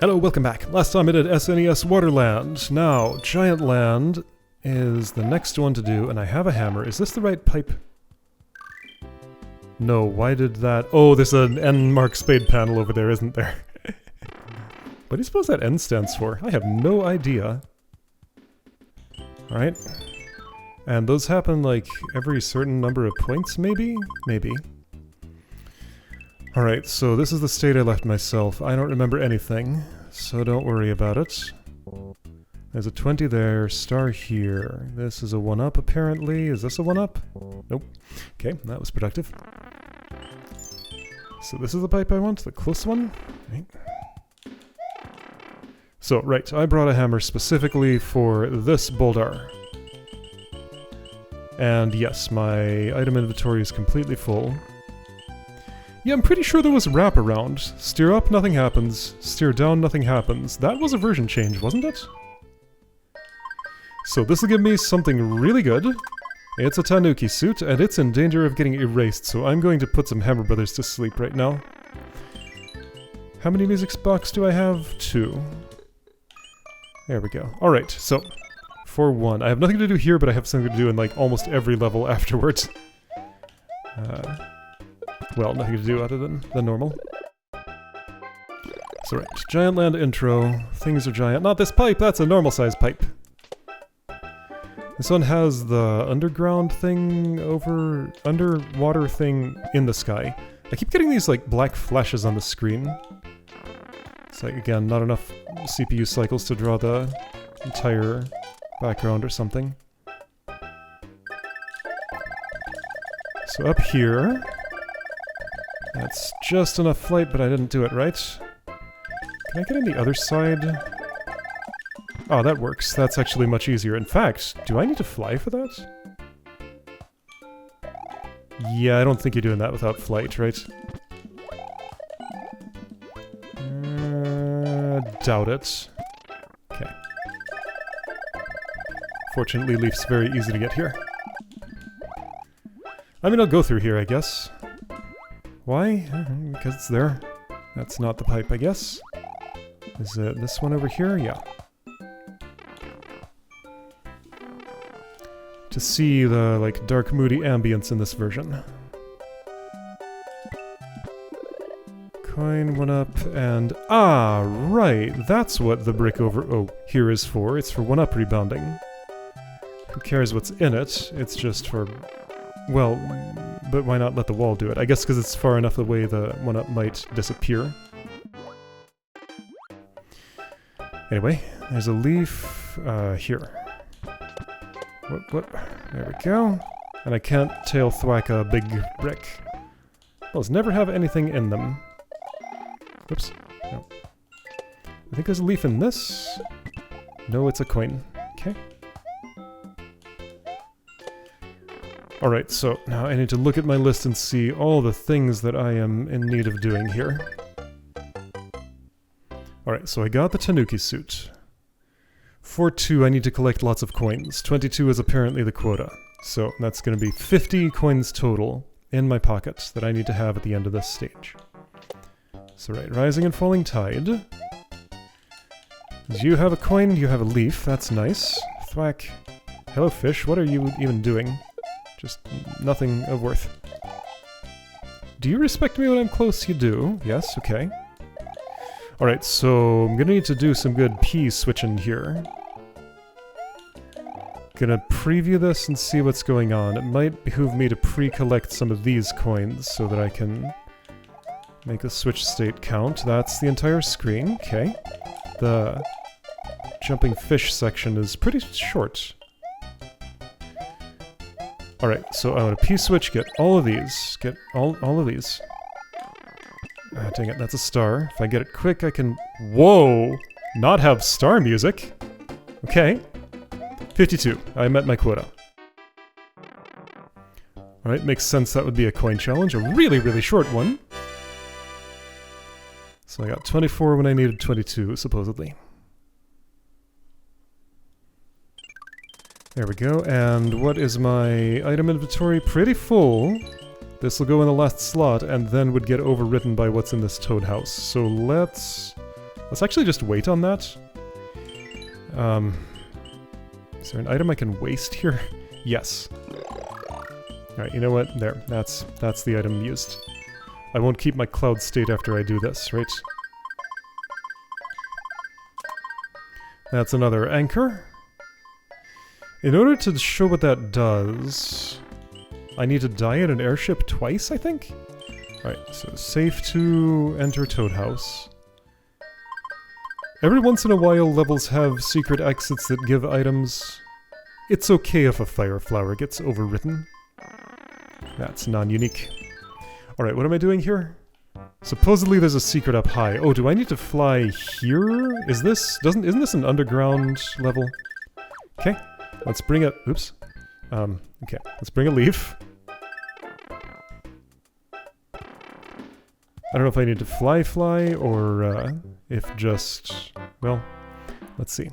Hello, welcome back. Last time I did SNES Waterland. Now, Giant Land is the next one to do, and I have a hammer. Is this the right pipe? No, why did that... Oh, there's an N mark spade panel over there, isn't there? What do you suppose that N stands for? I have no idea. Alright. And those happen like every certain number of points, maybe? Maybe. Alright, so this is the state I left myself. I don't remember anything, so don't worry about it. There's a 20 there, star here. This is a 1-up apparently. Is this a 1-up? Nope. Okay, that was productive. So this is the pipe I want, the close one. Right. So, right, I brought a hammer specifically for this boulder. And yes, my item inventory is completely full. Yeah, I'm pretty sure there was a wraparound. Steer up, nothing happens. Steer down, nothing happens. That was a version change, wasn't it? So this will give me something really good. It's a Tanuki suit, and it's in danger of getting erased, so I'm going to put some Hammer Brothers to sleep right now. How many music box do I have? 2. There we go. Alright, so, for 1. I have nothing to do here, but I have something to do in, like, almost every level afterwards. Well, nothing to do other than the normal. So right, Giant Land intro. Things are giant. Not this pipe, that's a normal size pipe. This one has the underground thing underwater thing in the sky. I keep getting these like black flashes on the screen. It's like, again, not enough CPU cycles to draw the entire background or something. So up here... That's just enough flight, but I didn't do it right. Can I get on the other side? Oh, that works. That's actually much easier. In fact, do I need to fly for that? Yeah, I don't think you're doing that without flight, right? Doubt it. Okay. Fortunately, Leaf's very easy to get here. I mean, I'll go through here, I guess. Why? Because it's there. That's not the pipe, I guess. Is it this one over here? Yeah. To see the, like, dark, moody ambience in this version. Coin 1-up and... Ah, right! That's what the brick over... Oh, here is for. It's for 1-up rebounding. Who cares what's in it? It's just for... Well... But why not let the wall do it? I guess because it's far enough away the 1-up might disappear. Anyway, there's a leaf here. What? There we go. And I can't tail thwack a big brick. Those never have anything in them. Oops. No. I think there's a leaf in this. No, it's a coin. Okay. Alright, so now I need to look at my list and see all the things that I am in need of doing here. Alright, so I got the Tanuki suit. For 2, I need to collect lots of coins. 22 is apparently the quota. So that's going to be 50 coins total in my pocket that I need to have at the end of this stage. So right, Rising and Falling Tide. You have a coin, you have a leaf, that's nice. Thwack. Hello fish, what are you even doing? Just nothing of worth. Do you respect me when I'm close? You do. Yes, okay. Alright, so I'm gonna need to do some good P switching here. Gonna preview this and see what's going on. It might behoove me to pre-collect some of these coins so that I can make the switch state count. That's the entire screen. Okay. The jumping fish section is pretty short. Alright, so I want to P-switch, get all of these. Get all of these. Ah, dang it, that's a star. If I get it quick, I can... Whoa! Not have star music? Okay. 52. I met my quota. Alright, makes sense that would be a coin challenge. A really, really short one. So I got 24 when I needed 22, supposedly. There we go, and what is my item inventory? Pretty full. This will go in the last slot, and then would get overwritten by what's in this toad house. So let's Let's actually just wait on that. Is there an item I can waste here? Yes. Alright, you know what? There. That's the item used. I won't keep my cloud state after I do this, right? That's another anchor. In order to show what that does, I need to die in an airship twice, I think? Alright, so safe to enter Toad House. Every once in a while, levels have secret exits that give items. It's okay if a fire flower gets overwritten. That's non-unique. Alright, what am I doing here? Supposedly there's a secret up high. Oh, do I need to fly here? Isn't this an underground level? Okay, let's bring a... Oops. Okay, let's bring a leaf. I don't know if I need to fly, or if just... Well, let's see.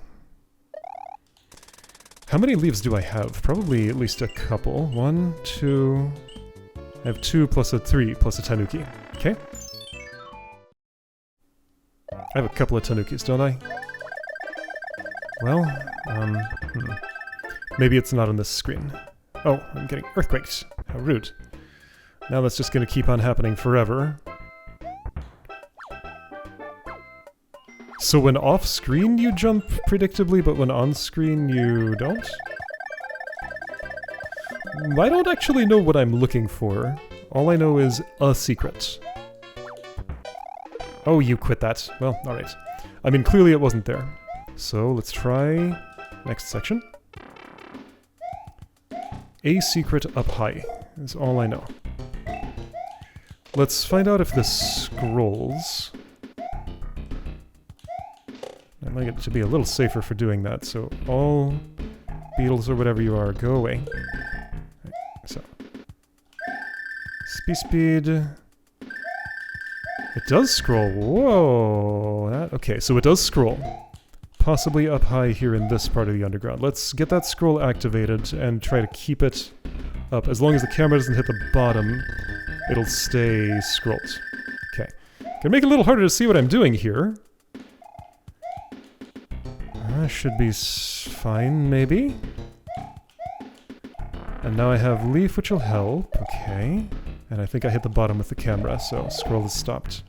How many leaves do I have? Probably at least a couple. 1, 2... I have 2 plus a 3 plus a tanuki. Okay. I have a couple of tanukis, don't I? Well, maybe it's not on this screen. Oh, I'm getting earthquakes. How rude. Now that's just gonna keep on happening forever. So when off-screen you jump predictably, but when on-screen you don't? I don't actually know what I'm looking for. All I know is a secret. Oh, you quit that. Well, alright. I mean, clearly it wasn't there. So, let's try... next section. A secret up high is all I know. Let's find out if this scrolls. I'd like it to be a little safer for doing that, so all beetles or whatever you are, go away. Right, so. Speed. It does scroll. Whoa! Okay, so it does scroll. Possibly up high here in this part of the underground. Let's get that scroll activated and try to keep it up. As long as the camera doesn't hit the bottom, it'll stay scrolled. Okay. Gonna make it a little harder to see what I'm doing here. Should be fine, maybe? And now I have leaf, which will help. Okay. And I think I hit the bottom with the camera, so scroll has stopped.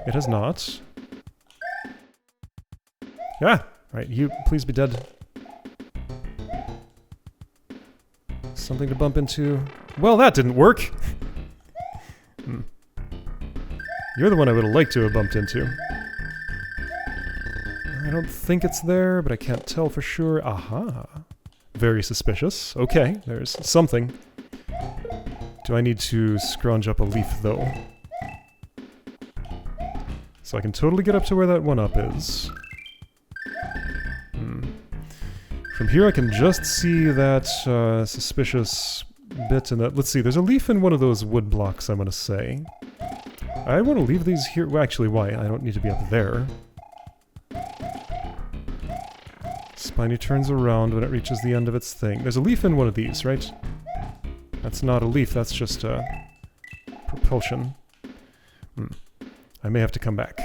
It has not. Ah! Right, you please be dead. Something to bump into. Well, that didn't work! You're the one I would have liked to have bumped into. I don't think it's there, but I can't tell for sure. Aha! Very suspicious. Okay, there's something. Do I need to scrounge up a leaf, though? So I can totally get up to where that 1-up is. From here I can just see that suspicious bit in that... Let's see, there's a leaf in one of those wood blocks, I'm gonna say. I want to leave these here... Well, actually, why? I don't need to be up there. Spiny turns around when it reaches the end of its thing. There's a leaf in one of these, right? That's not a leaf, that's just propulsion. I may have to come back.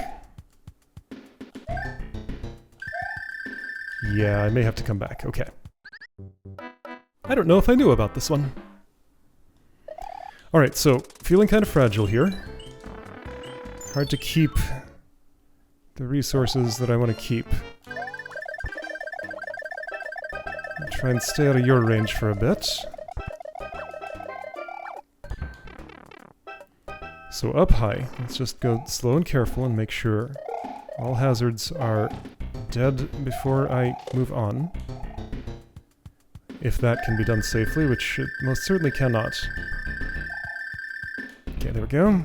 Yeah, I may have to come back. Okay. I don't know if I knew about this one. Alright, so, feeling kind of fragile here. Hard to keep the resources that I want to keep. I'll try and stay out of your range for a bit. So up high, let's just go slow and careful and make sure all hazards are dead before I move on. If that can be done safely, which it most certainly cannot. Okay, there we go.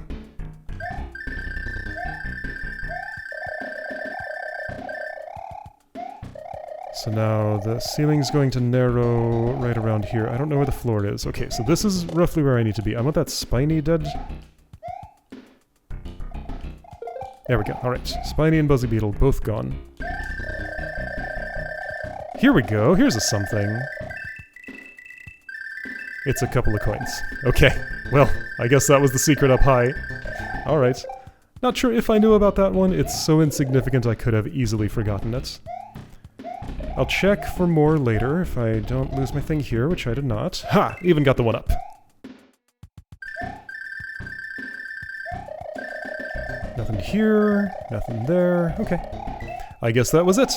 So now the ceiling's going to narrow right around here. I don't know where the floor is. Okay, so this is roughly where I need to be. I want that spiny dead. There we go. Alright. Spiny and Buzzy Beetle both gone. Here we go. Here's a something. It's a couple of coins. Okay. Well, I guess that was the secret up high. Alright. Not sure if I knew about that one. It's so insignificant I could have easily forgotten it. I'll check for more later if I don't lose my thing here, which I did not. Ha! Even got the one up. Nothing here, nothing there. Okay. I guess that was it.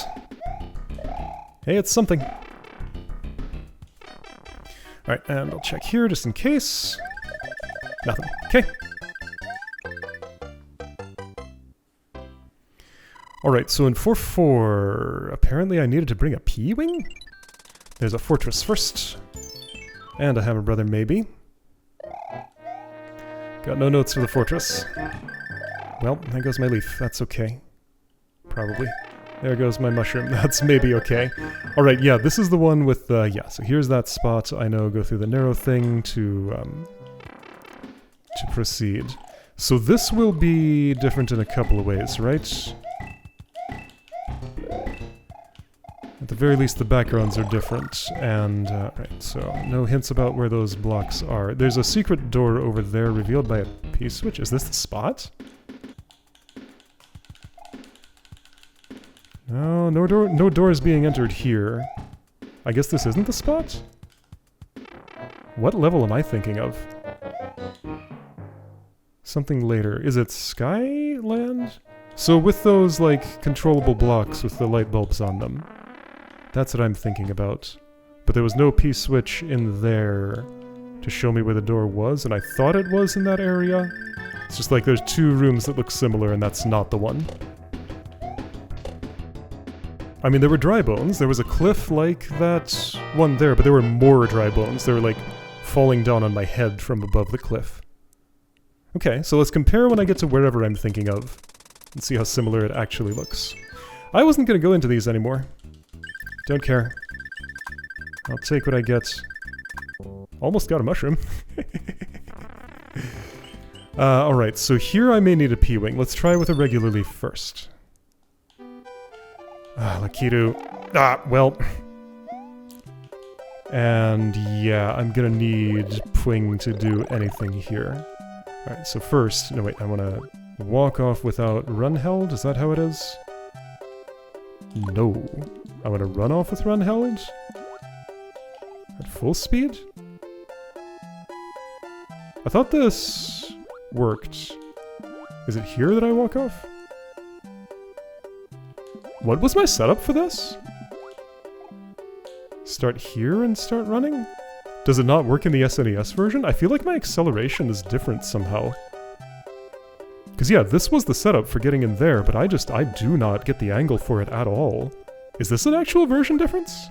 Hey, it's something. Alright, and I'll check here just in case. Nothing. Okay. Alright, so in 4-4, apparently I needed to bring a P-Wing? There's a fortress first. And a Hammer Brother, maybe. Got no notes for the fortress. Well, there goes my leaf. That's okay. Probably. There goes my mushroom. That's maybe okay. Alright, yeah, this is the one with the... yeah, so here's that spot. I know, go through the narrow thing to proceed. So this will be different in a couple of ways, right? At the very least, the backgrounds are different, and, right, so no hints about where those blocks are. There's a secret door over there revealed by a P-switch. Is this the spot? No, no doors being entered here. I guess this isn't the spot? What level am I thinking of? Something later. Is it Skyland? So with those, like, controllable blocks with the light bulbs on them. That's what I'm thinking about. But there was no P-switch in there to show me where the door was, and I thought it was in that area. It's just like there's two rooms that look similar, and that's not the one. I mean, there were dry bones. There was a cliff like that one there, but there were more dry bones. They were, like, falling down on my head from above the cliff. Okay, so let's compare when I get to wherever I'm thinking of, and see how similar it actually looks. I wasn't going to go into these anymore. Don't care. I'll take what I get. Almost got a mushroom. Alright, so here I may need a P-Wing. Let's try with a regular leaf first. Lakitu. Well. And yeah, I'm gonna need Pwing to do anything here. Alright, so first... no, wait, I wanna walk off without run held? Is that how it is? No. I want to run off with run held? At full speed? I thought this worked. Is it here that I walk off? What was my setup for this? Start here and start running? Does it not work in the SNES version? I feel like my acceleration is different somehow. Because yeah, this was the setup for getting in there, but I do not get the angle for it at all. Is this an actual version difference?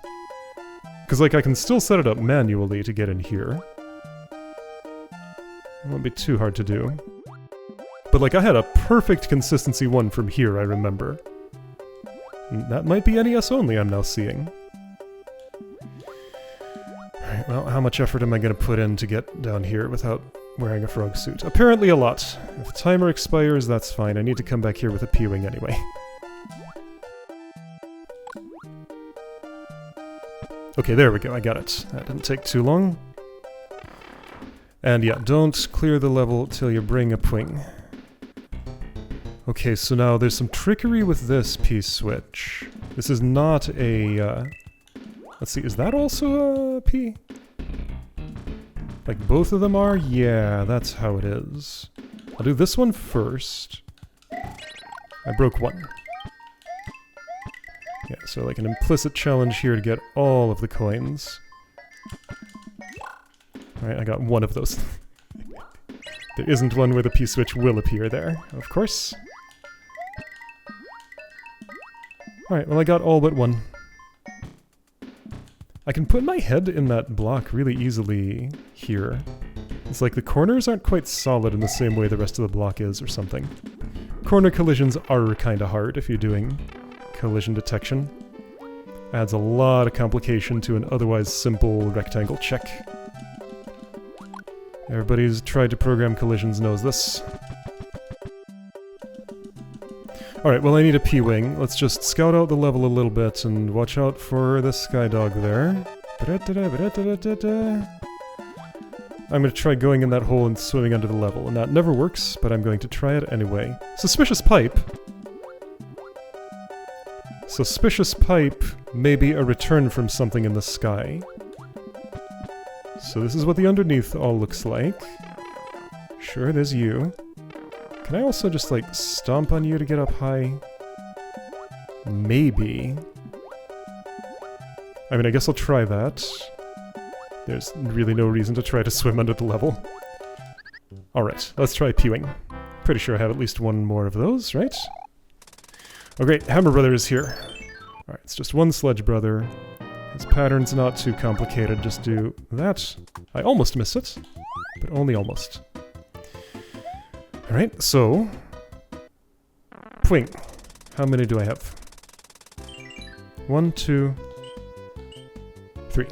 Because, like, I can still set it up manually to get in here. It won't be too hard to do. But, like, I had a perfect consistency one from here, I remember. And that might be NES only I'm now seeing. Alright, well, how much effort am I going to put in to get down here without wearing a frog suit? Apparently a lot. If the timer expires, that's fine. I need to come back here with a P-Wing anyway. Okay, there we go, I got it. That didn't take too long. And yeah, don't clear the level till you bring a Pwing. Okay, so now there's some trickery with this P-switch. This is not a, let's see, is that also a P? Like both of them are? Yeah, that's how it is. I'll do this one first. I broke one. Yeah, so like an implicit challenge here to get all of the coins. Alright, I got one of those. There isn't one where the P-switch will appear there, of course. Alright, well I got all but one. I can put my head in that block really easily here. It's like the corners aren't quite solid in the same way the rest of the block is or something. Corner collisions are kinda hard if you're doing collision detection. Adds a lot of complication to an otherwise simple rectangle check. Everybody who's tried to program collisions knows this. Alright, well I need a P-Wing. Let's just scout out the level a little bit and watch out for the Skydog there. I'm going to try going in that hole and swimming under the level. And that never works, but I'm going to try it anyway. Suspicious pipe. Suspicious pipe may be a return from something in the sky. So this is what the underneath all looks like. Sure, there's you. Can I also just, like, stomp on you to get up high? Maybe. I mean, I guess I'll try that. There's really no reason to try to swim under the level. Alright, let's try pewing. Pretty sure I have at least one more of those, right? Oh great, Hammer Brother is here. Alright, it's just one Sledge Brother. His pattern's not too complicated, just do that. I almost missed it, but only almost. Alright, so... Pwing. How many do I have? 1, 2, 3.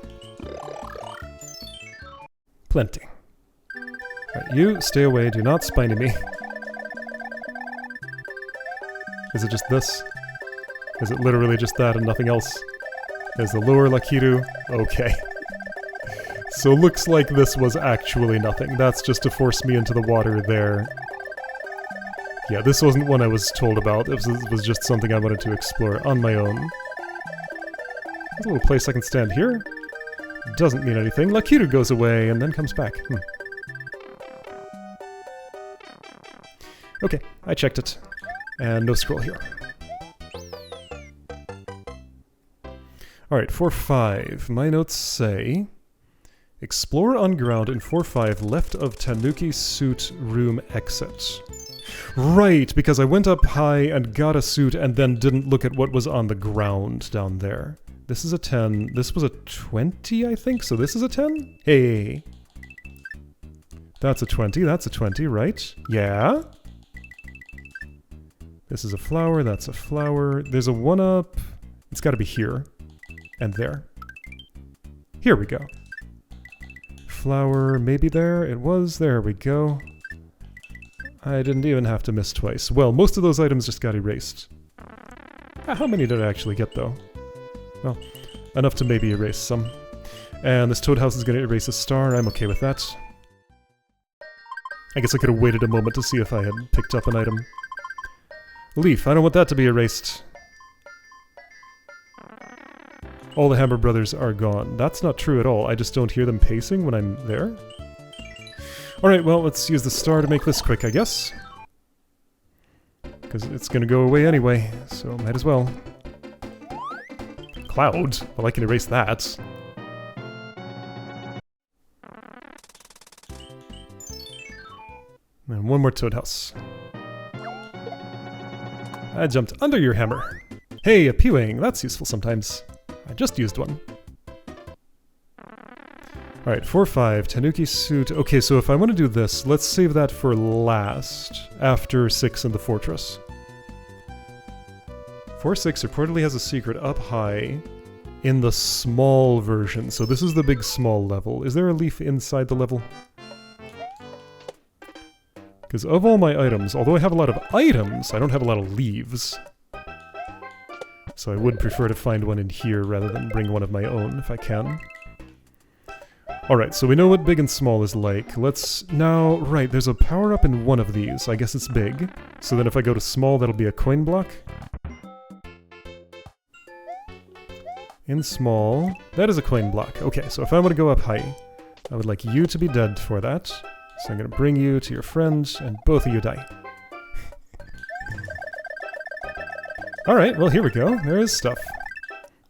Plenty. Alright, you, stay away, do not spiny me. Is it just this? Is it literally just that and nothing else? There's the lure, Lakitu. Okay. So looks like this was actually nothing. That's just to force me into the water there. Yeah, this wasn't one I was told about. It was just something I wanted to explore on my own. There's a little place I can stand here. Doesn't mean anything. Lakitu goes away and then comes back. Okay, I checked it. And no scroll here. Alright, 4-5. My notes say... Explore on ground in 4-5 left of Tanuki suit room exit. Right, because I went up high and got a suit and then didn't look at what was on the ground down there. This is a 10. This was a 20, I think, so this is a 10? Hey! That's a 20, that's a 20, right? Yeah? This is a flower, that's a flower. There's a 1-up. It's gotta be here. And there. Here we go. Flower, maybe there. It was. There we go. I didn't even have to miss twice. Well, most of those items just got erased. How many did I actually get, though? Well, enough to maybe erase some. And this Toad House is going to erase a star. I'm okay with that. I guess I could have waited a moment to see if I had picked up an item. Leaf, I don't want that to be erased. All the Hammer Brothers are gone. That's not true at all. I just don't hear them pacing when I'm there. Alright, well, let's use the star to make this quick, I guess. Because it's gonna go away anyway, so might as well. Cloud? Well, I can erase that. And one more Toad House. I jumped under your hammer. Hey, a pewing. That's useful sometimes. I just used one. Alright, 4-5, Tanuki suit. Okay, so if I want to do this, let's save that for last, after 6 in the fortress. 4-6 reportedly has a secret up high in the small version, so this is the big small level. Is there a leaf inside the level? Because of all my items, although I have a lot of items, I don't have a lot of leaves. So I would prefer to find one in here rather than bring one of my own, if I can. Alright, so we know what big and small is like. Let's now... Right, there's a power-up in one of these. I guess it's big. So then if I go to small, that'll be a coin block. In small... That is a coin block. Okay, so if I want to go up high, I would like you to be dead for that. So I'm going to bring you to your friends, and both of you die. Alright, well here we go. There is stuff.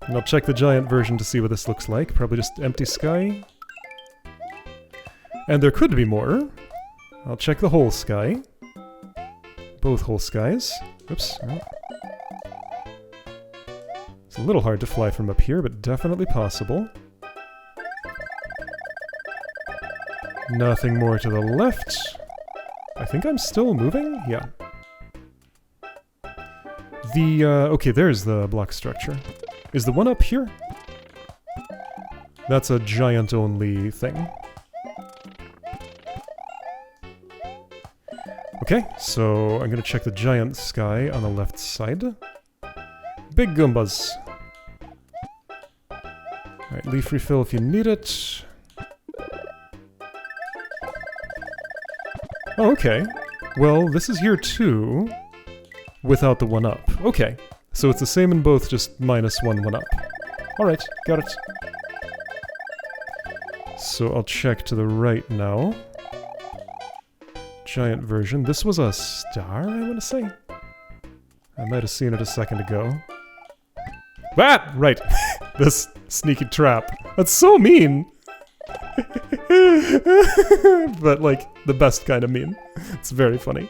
And I'll check the giant version to see what this looks like. Probably just empty sky. And there could be more. I'll check the whole sky. Both whole skies. Oops. Oh. It's a little hard to fly from up here, but definitely possible. Nothing more to the left. I think I'm still moving? Yeah. Okay, there's the block structure. Is the one up here? That's a giant-only thing. Okay, so I'm gonna check the giant sky on the left side. Big Goombas. Alright, leaf refill if you need it. Oh, okay. Well, this is here too, without the 1-up. Okay, so it's the same in both, just minus 1-1-up. Alright, got it. So I'll check to the right now. Giant version. This was a star, I want to say? I might have seen it a second ago. Ah! Right. This sneaky trap. That's so mean! But, like, the best kind of mean. It's very funny.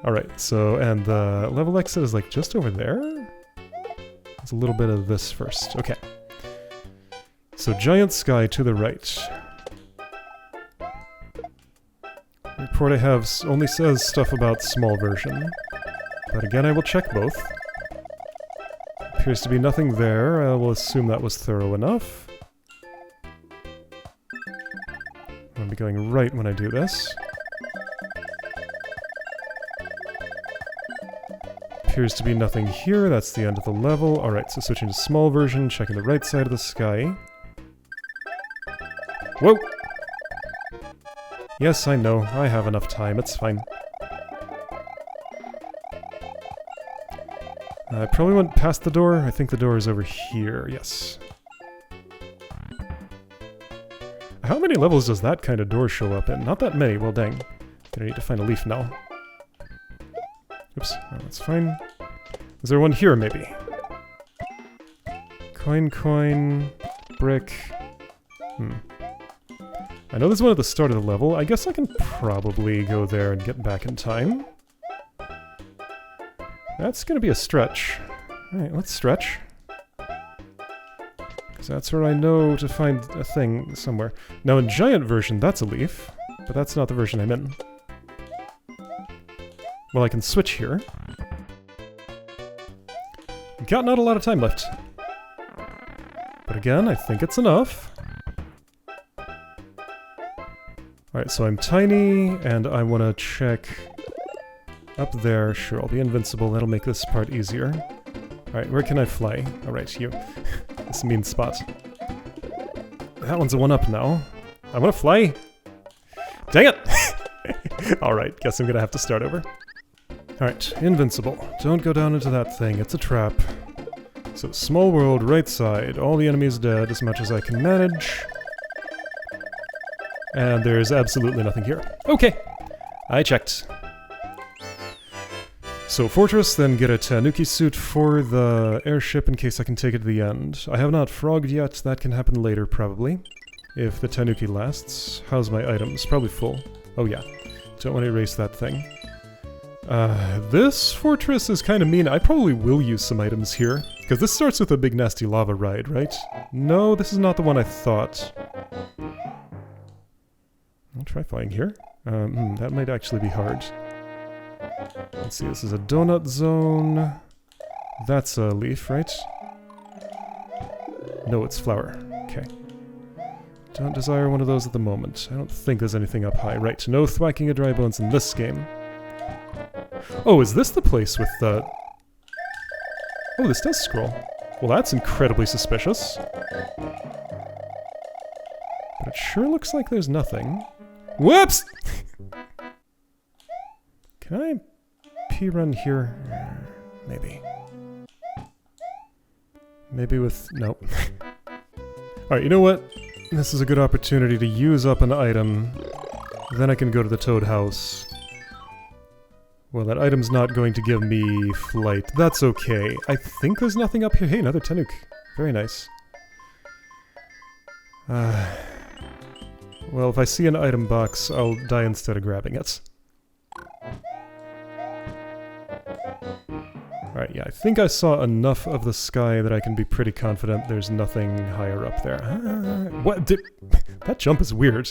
Alright, so, and the level exit is, like, just over there? There's a little bit of this first. Okay. So, giant sky to the right. Report I have only says stuff about small version. But again, I will check both. Appears to be nothing there. I will assume that was thorough enough. I'll be going right when I do this. Appears to be nothing here. That's the end of the level. Alright, so switching to small version, checking the right side of the sky. Whoa! Yes, I know. I have enough time. It's fine. I probably went past the door. I think the door is over here. Yes. How many levels does that kind of door show up in? Not that many. Well, dang. Gonna need to find a leaf now. Oops. Oh, that's fine. Is there one here, maybe? Coin, brick. I know there's one at the start of the level. I guess I can probably go there and get back in time. That's gonna be a stretch. Alright, let's stretch. Because that's where I know to find a thing somewhere. Now in giant version, that's a leaf. But that's not the version I'm in. Well, I can switch here. Got not a lot of time left. But again, I think it's enough. Alright, so I'm tiny, and I want to check up there. Sure, I'll be invincible. That'll make this part easier. Alright, where can I fly? Alright, you. This mean spot. That one's a 1-up now. I want to fly! Dang it! Alright, guess I'm gonna have to start over. Alright, invincible. Don't go down into that thing, it's a trap. So, small world, right side. All the enemies dead, as much as I can manage. And there's absolutely nothing here. Okay! I checked. So, fortress, then get a Tanuki suit for the airship in case I can take it to the end. I have not frogged yet, that can happen later, probably. If the Tanuki lasts. How's my items? Probably full. Oh yeah. Don't want to erase that thing. This fortress is kind of mean. I probably will use some items here. Because this starts with a big nasty lava ride, right? No, this is not the one I thought. I'll try flying here. That might actually be hard. Let's see, this is a donut zone. That's a leaf, right? No, it's flower. Okay. Don't desire one of those at the moment. I don't think there's anything up high. Right, no thwacking of dry bones in this game. Oh, is this the place with the... Oh, this does scroll. Well, that's incredibly suspicious. But it sure looks like there's nothing. Whoops! Can I P-run here? Maybe. Maybe with... Nope. Alright, you know what? This is a good opportunity to use up an item. Then I can go to the Toad House. Well, that item's not going to give me flight. That's okay. I think there's nothing up here. Hey, another Tanuk. Very nice. Well, if I see an item box, I'll die instead of grabbing it. Alright, yeah, I think I saw enough of the sky that I can be pretty confident there's nothing higher up there. What? That jump is weird.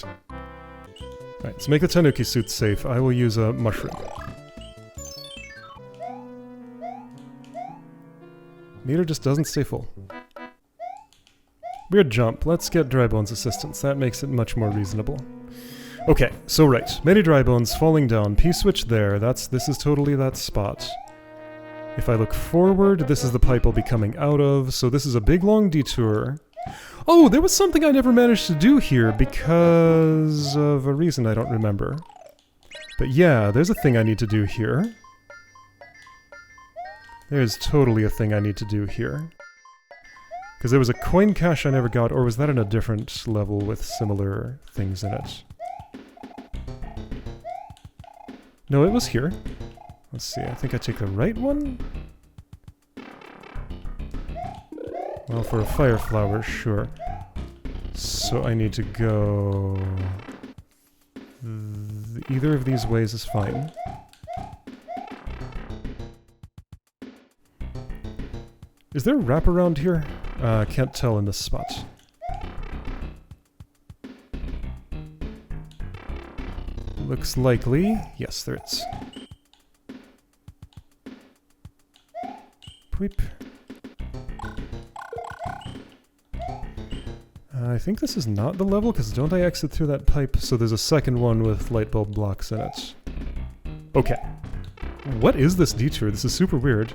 Alright, to make the Tanuki suit safe, I will use a mushroom. Meter just doesn't stay full. Weird jump. Let's get Dry Bones' assistance. That makes it much more reasonable. Okay, so right. Many Dry Bones falling down. P-switch there. This is totally that spot. If I look forward, this is the pipe I'll be coming out of. So this is a big long detour. Oh, there was something I never managed to do here because of a reason I don't remember. But yeah, there's a thing I need to do here. There's totally a thing I need to do here. Because there was a coin cache I never got, or was that in a different level with similar things in it? No, it was here. Let's see, I think I take the right one? Well, for a fire flower, sure. So I need to go... Either of these ways is fine. Is there a wraparound here? Can't tell in this spot. Looks likely. Yes, there is. Pweep. I think this is not the level, because don't I exit through that pipe? So there's a second one with light bulb blocks in it. Okay. What is this detour? This is super weird.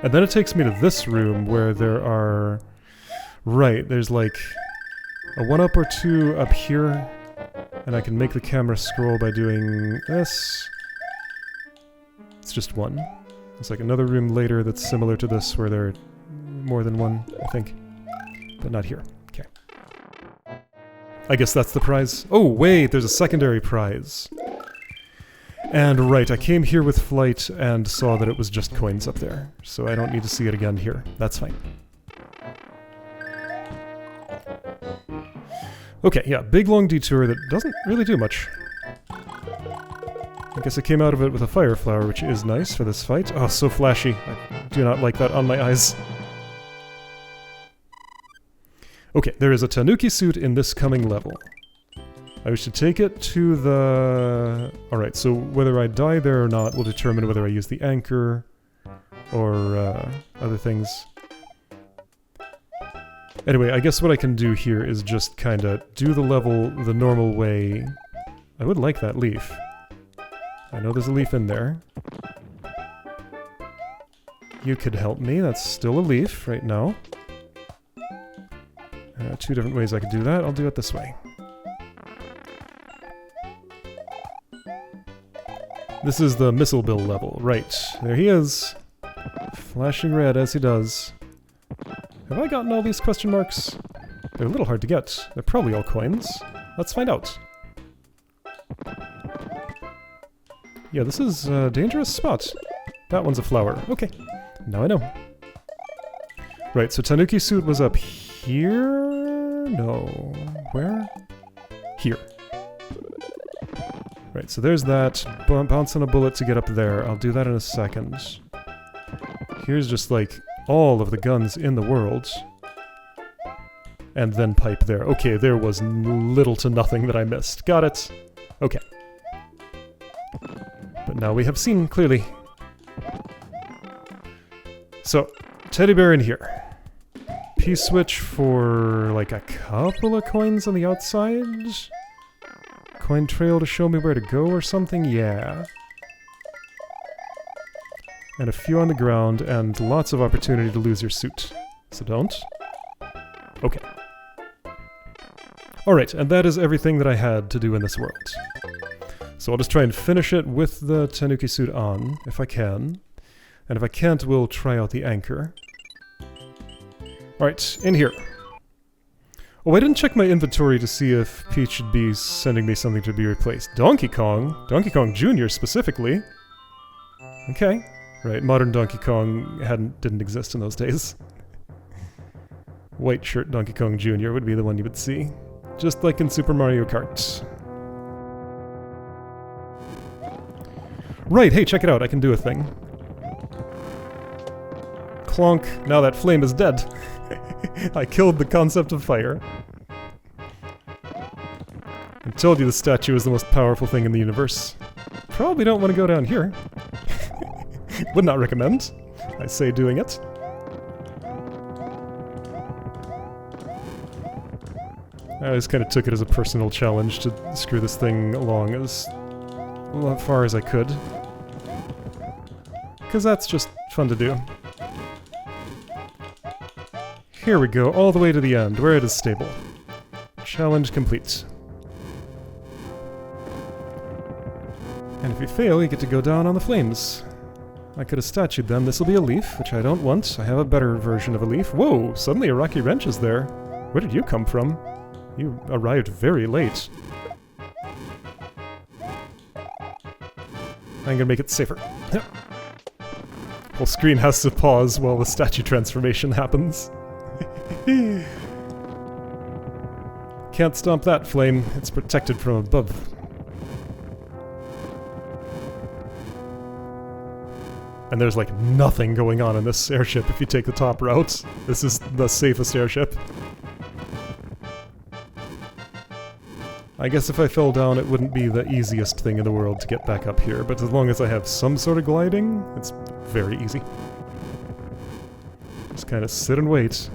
And then it takes me to this room where there are... Right, there's like a 1-up or 2 up here, and I can make the camera scroll by doing this. It's just 1. There's like another room later that's similar to this where there are more than 1, I think. But not here. Okay. I guess that's the prize. Oh, wait, there's a secondary prize. And right, I came here with flight and saw that it was just coins up there. So I don't need to see it again here. That's fine. Okay, yeah, big long detour that doesn't really do much. I guess I came out of it with a fire flower, which is nice for this fight. Oh, so flashy. I do not like that on my eyes. Okay, there is a Tanuki suit in this coming level. I wish to take it to the... Alright, so whether I die there or not will determine whether I use the anchor or other things. Anyway, I guess what I can do here is just kinda do the level the normal way. I would like that leaf. I know there's a leaf in there. You could help me, that's still a leaf right now. 2 different ways I could do that, I'll do it this way. This is the Missile Bill level, right. There he is. Flashing red as he does. Have I gotten all these question marks? They're a little hard to get. They're probably all coins. Let's find out. Yeah, this is a dangerous spot. That one's a flower. Okay, now I know. Right, so Tanuki suit was up here? No. Where? Here. Right, so there's that. Bounce on a bullet to get up there. I'll do that in a second. Here's just like all of the guns in the world. And then pipe there. Okay, there was little to nothing that I missed. Got it. Okay. But now we have seen clearly. So, teddy bear in here. P-switch for like a couple of coins on the outside? Coin trail to show me where to go or something? Yeah. And a few on the ground, and lots of opportunity to lose your suit. So don't. Okay. Alright, and that is everything that I had to do in this world. So I'll just try and finish it with the Tanuki suit on, if I can. And if I can't, we'll try out the anchor. Alright, in here. Oh, I didn't check my inventory to see if Peach should be sending me something to be replaced. Donkey Kong? Donkey Kong Jr. specifically? Okay. Right, modern Donkey Kong didn't exist in those days. White shirt Donkey Kong Jr. would be the one you would see. Just like in Super Mario Kart. Right, hey, check it out, I can do a thing. Clonk, now that flame is dead. I killed the concept of fire. I told you the statue is the most powerful thing in the universe. Probably don't want to go down here. Would not recommend. I say doing it. I just kind of took it as a personal challenge to screw this thing along as far as I could. Because that's just fun to do. Here we go, all the way to the end, where it is stable. Challenge complete. And if you fail, you get to go down on the flames. I could have statued them. This will be a leaf, which I don't want. I have a better version of a leaf. Whoa, suddenly a rocky wrench is there. Where did you come from? You arrived very late. I'm gonna make it safer. Whole screen has to pause while the statue transformation happens. Can't stomp that flame. It's protected from above. And there's like nothing going on in this airship if you take the top route. This is the safest airship. I guess if I fell down it wouldn't be the easiest thing in the world to get back up here, but as long as I have some sort of gliding, it's very easy. Just kind of sit and wait.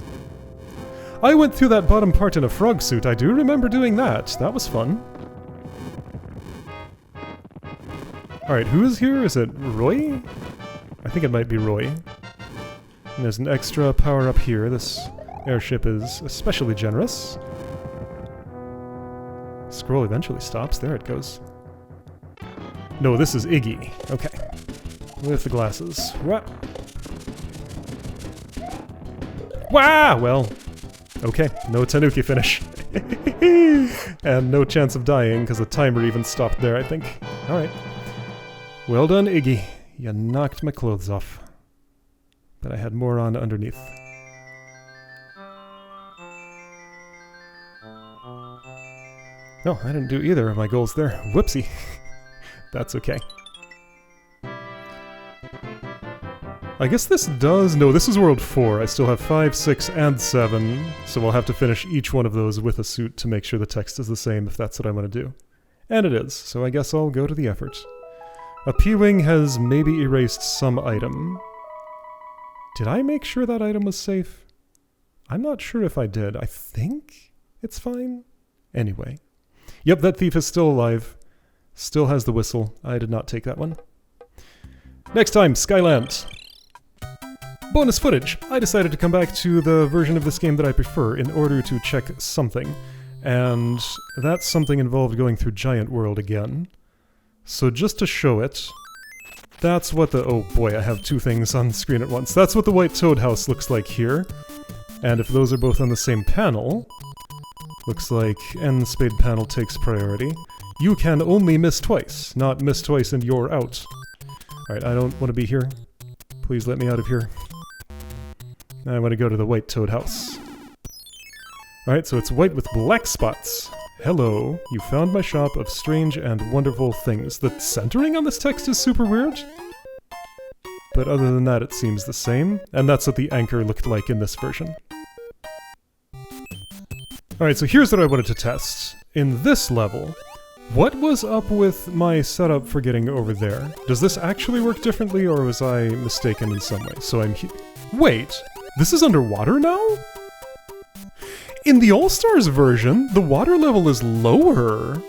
I went through that bottom part in a frog suit. I do remember doing that. That was fun. Alright, who is here? Is it Roy? I think it might be Roy. And there's an extra power up here. This airship is especially generous. Scroll eventually stops. There it goes. No, this is Iggy. Okay. With the glasses. What? Wow! Well, okay. No Tanuki finish. And no chance of dying, because the timer even stopped there, I think. Alright. Well done, Iggy. You knocked my clothes off. But I had more on underneath. No, I didn't do either of my goals there. Whoopsie. That's okay. I guess this does... No, this is World 4. I still have 5, 6, and 7, so we'll have to finish each one of those with a suit to make sure the text is the same if that's what I want to do. And it is, so I guess I'll go to the effort. A P-Wing has maybe erased some item. Did I make sure that item was safe? I'm not sure if I did. I think it's fine. Anyway. Yep, that thief is still alive. Still has the whistle. I did not take that one. Next time, Skyland. Bonus footage. I decided to come back to the version of this game that I prefer in order to check something. And that something involved going through Giant World again. So just to show it, that's what the... Oh boy, I have two things on the screen at once. That's what the White Toad House looks like here. And if those are both on the same panel... Looks like N spade panel takes priority. You can only miss twice, not miss twice and you're out. Alright, I don't want to be here. Please let me out of here. I want to go to the White Toad House. Alright, so it's white with black spots. Hello, you found my shop of strange and wonderful things. The centering on this text is super weird. But other than that, it seems the same. And that's what the anchor looked like in this version. Alright, so here's what I wanted to test. In this level, what was up with my setup for getting over there? Does this actually work differently, or was I mistaken in some way? So I'm wait, this is underwater now? In the All-Stars version, the water level is lower.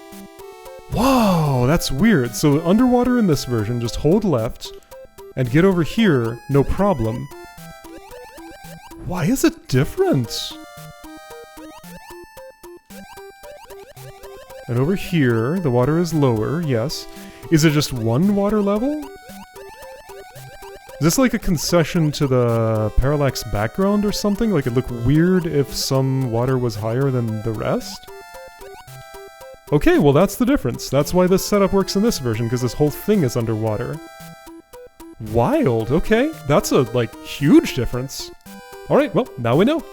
Wow, that's weird. So underwater in this version, just hold left, and get over here, no problem. Why is it different? And over here, the water is lower, yes. Is it just one water level? Is this like a concession to the parallax background or something? Like, it'd look weird if some water was higher than the rest? Okay, well that's the difference. That's why this setup works in this version, because this whole thing is underwater. Wild, okay. That's a, like, huge difference. Alright, well, now we know.